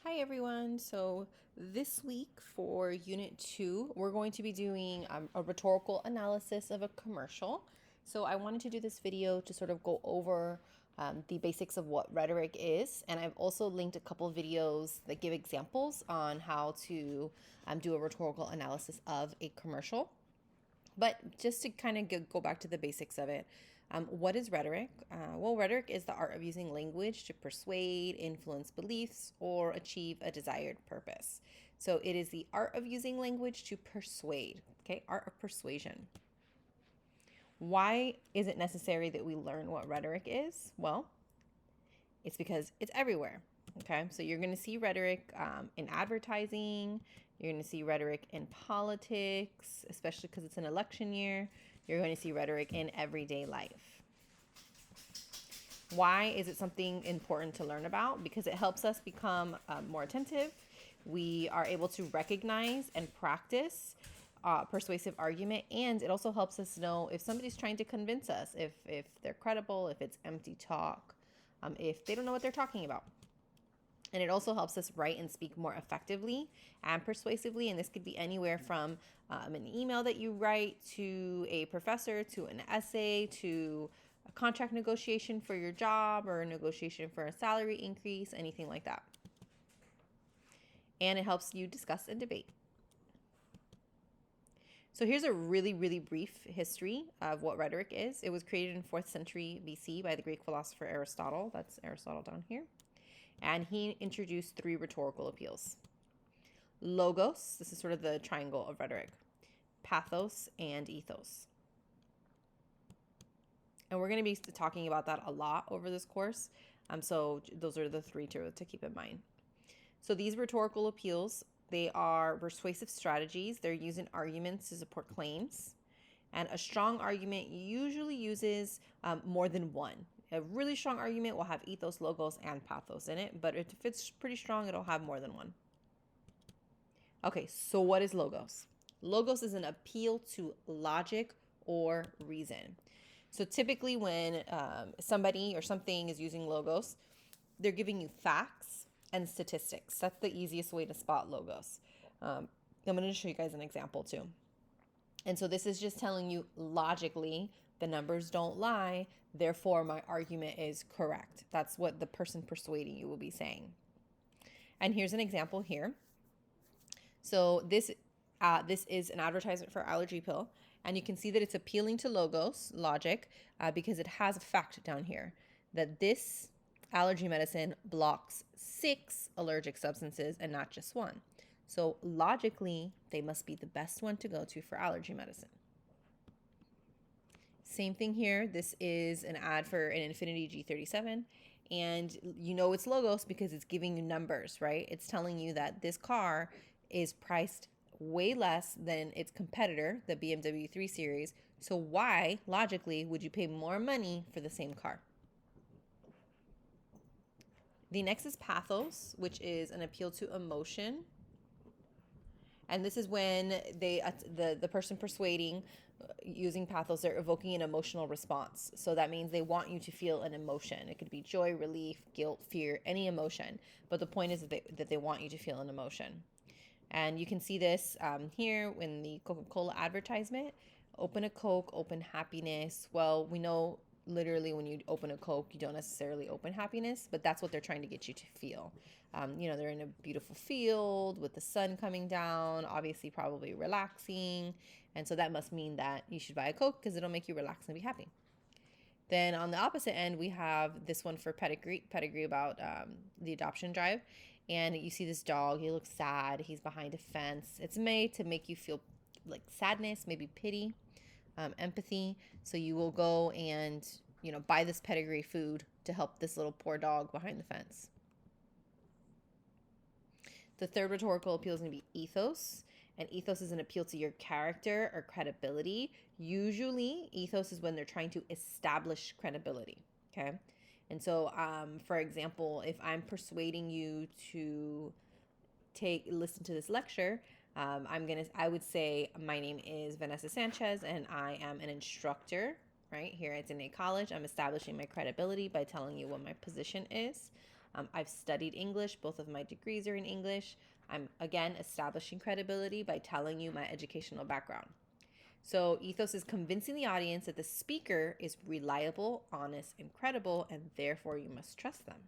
Hi everyone. So this week for Unit 2, we're going to be doing a rhetorical analysis of a commercial. So I wanted to do this video to sort of go over the basics of what rhetoric is. And I've also linked a couple of videos that give examples on how to do a rhetorical analysis of a commercial. But just to kind of go back to the basics of it, what is rhetoric? Well, rhetoric is the art of using language to persuade, influence beliefs, or achieve a desired purpose. So it is the art of using language to persuade, okay? Art of persuasion. Why is it necessary that we learn what rhetoric is? Well, it's because it's everywhere, okay? So you're going to see rhetoric in advertising, you're going to see rhetoric in politics, especially because it's an election year. You're going to see rhetoric in everyday life. Why is it something important to learn about? Because it helps us become more attentive. We are able to recognize and practice persuasive argument, and it also helps us know if somebody's trying to convince us, if they're credible, if it's empty talk, if they don't know what they're talking about. And it also helps us write and speak more effectively and persuasively. And this could be anywhere from an email that you write to a professor, to an essay, to a contract negotiation for your job or a negotiation for a salary increase, anything like that. And it helps you discuss and debate. So here's a really, really brief history of what rhetoric is. It was created in 4th century BC by the Greek philosopher Aristotle. That's Aristotle down here. And he introduced 3 rhetorical appeals. Logos, this is sort of the triangle of rhetoric, pathos, and ethos. And we're going to be talking about that a lot over this course. So those are the 3 to keep in mind. So these rhetorical appeals, they are persuasive strategies. They're used in arguments to support claims. And a strong argument usually uses more than one. A really strong argument will have ethos, logos, and pathos in it, but if it's pretty strong, it'll have more than one. Okay, so what is logos? Logos is an appeal to logic or reason. So typically when somebody or something is using logos, they're giving you facts and statistics. That's the easiest way to spot logos. I'm going to show you guys an example too. And so this is just telling you logically, the numbers don't lie, therefore my argument is correct. That's what the person persuading you will be saying. And here's an example here. So this is an advertisement for allergy pill, and you can see that it's appealing to logos, logic, because it has a fact down here that this allergy medicine blocks 6 allergic substances and not just one. So logically, they must be the best one to go to for allergy medicine. Same thing here. This is an ad for an Infiniti G37. And you know it's logos because it's giving you numbers, right? It's telling you that this car is priced way less than its competitor, the BMW 3 Series. So why, logically, would you pay more money for the same car? The next is pathos, which is an appeal to emotion. And this is when the person persuading using pathos, they're evoking an emotional response. So that means they want you to feel an emotion. It could be joy, relief, guilt, fear, any emotion. But the point is that they want you to feel an emotion. And you can see this here in the Coca-Cola advertisement. Open a Coke, open happiness. Well, we know literally when you open a Coke, you don't necessarily open happiness, but that's what they're trying to get you to feel. They're in a beautiful field with the sun coming down, obviously probably relaxing. And so that must mean that you should buy a Coke because it'll make you relax and be happy. Then on the opposite end, we have this one for Pedigree about the adoption drive. And you see this dog, he looks sad, he's behind a fence. It's made to make you feel like sadness, maybe pity, empathy. So you will go and, buy this Pedigree food to help this little poor dog behind the fence. The third rhetorical appeal is going to be ethos. And ethos is an appeal to your character or credibility. Usually, ethos is when they're trying to establish credibility, okay? And so, for example, if I'm persuading you to listen to this lecture, I would say, my name is Vanessa Sanchez and I am an instructor, right? Here at Dene College. I'm establishing my credibility by telling you what my position is. I've studied English. Both of my degrees are in English. I'm, again, establishing credibility by telling you my educational background. So ethos is convincing the audience that the speaker is reliable, honest, and credible, and therefore you must trust them.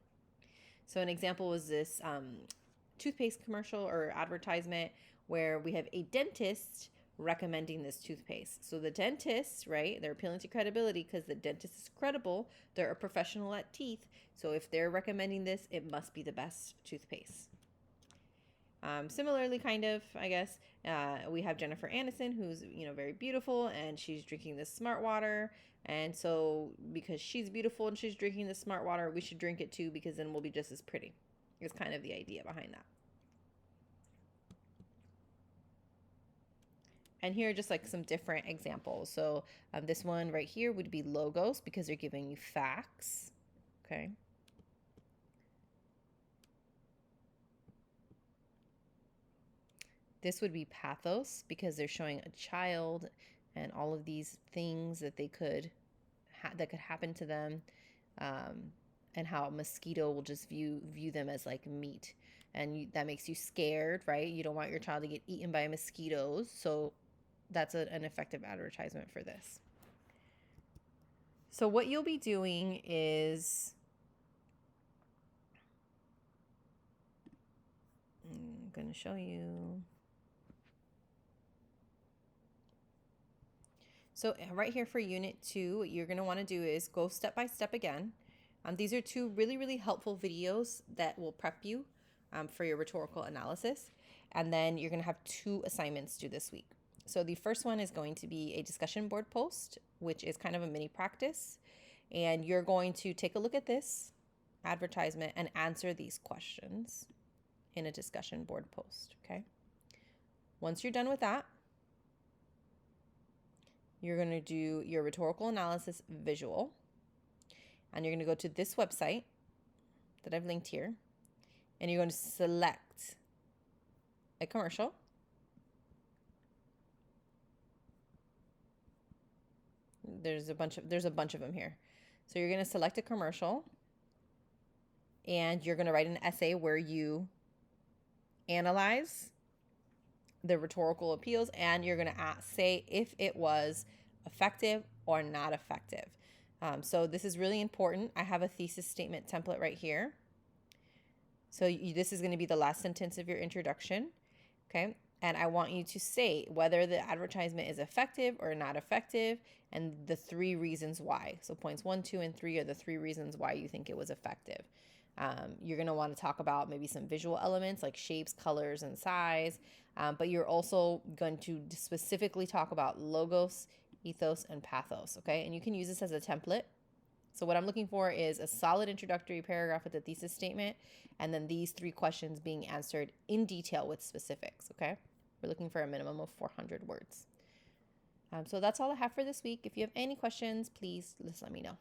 So an example was this toothpaste commercial or advertisement where we have a dentist recommending this toothpaste. So the dentist, right, they're appealing to credibility because the dentist is credible. They're a professional at teeth. So if they're recommending this, it must be the best toothpaste. Similarly, kind of, I guess, we have Jennifer Aniston, who's, very beautiful, and she's drinking this smart water. And so because she's beautiful and she's drinking this smart water, we should drink it too, because then we'll be just as pretty. It's kind of the idea behind that. And here are just like some different examples. So this one right here would be logos, because they're giving you facts. Okay. This would be pathos, because they're showing a child and all of these things that they could that could happen to them, and how a mosquito will just view them as like meat, and that makes you scared, right? You don't want your child to get eaten by mosquitoes, so that's an effective advertisement for this. So what you'll be doing is, I'm going to show you. So right here for Unit 2, what you're going to want to do is go step by step again. These are two really, really helpful videos that will prep you for your rhetorical analysis. And then you're going to have 2 assignments due this week. So the first one is going to be a discussion board post, which is kind of a mini practice. And you're going to take a look at this advertisement and answer these questions in a discussion board post, okay? Once you're done with that, you're going to do your rhetorical analysis visual, and you're going to go to this website that I've linked here, and you're going to select a commercial. There's a bunch of them here. So you're going to select a commercial, and you're going to write an essay where you analyze the rhetorical appeals, and you're going to say if it was effective or not effective. So this is really important. I have a thesis statement template right here. So this is going to be the last sentence of your introduction, okay? And I want you to say whether the advertisement is effective or not effective, and the 3 reasons why. So points 1, 2, and 3 are the 3 reasons why you think it was effective. You're going to want to talk about maybe some visual elements like shapes, colors, and size. But you're also going to specifically talk about logos, ethos, and pathos, okay? And you can use this as a template. So what I'm looking for is a solid introductory paragraph with a thesis statement, and then these 3 questions being answered in detail with specifics, okay? We're looking for a minimum of 400 words. So that's all I have for this week. If you have any questions, please just let me know.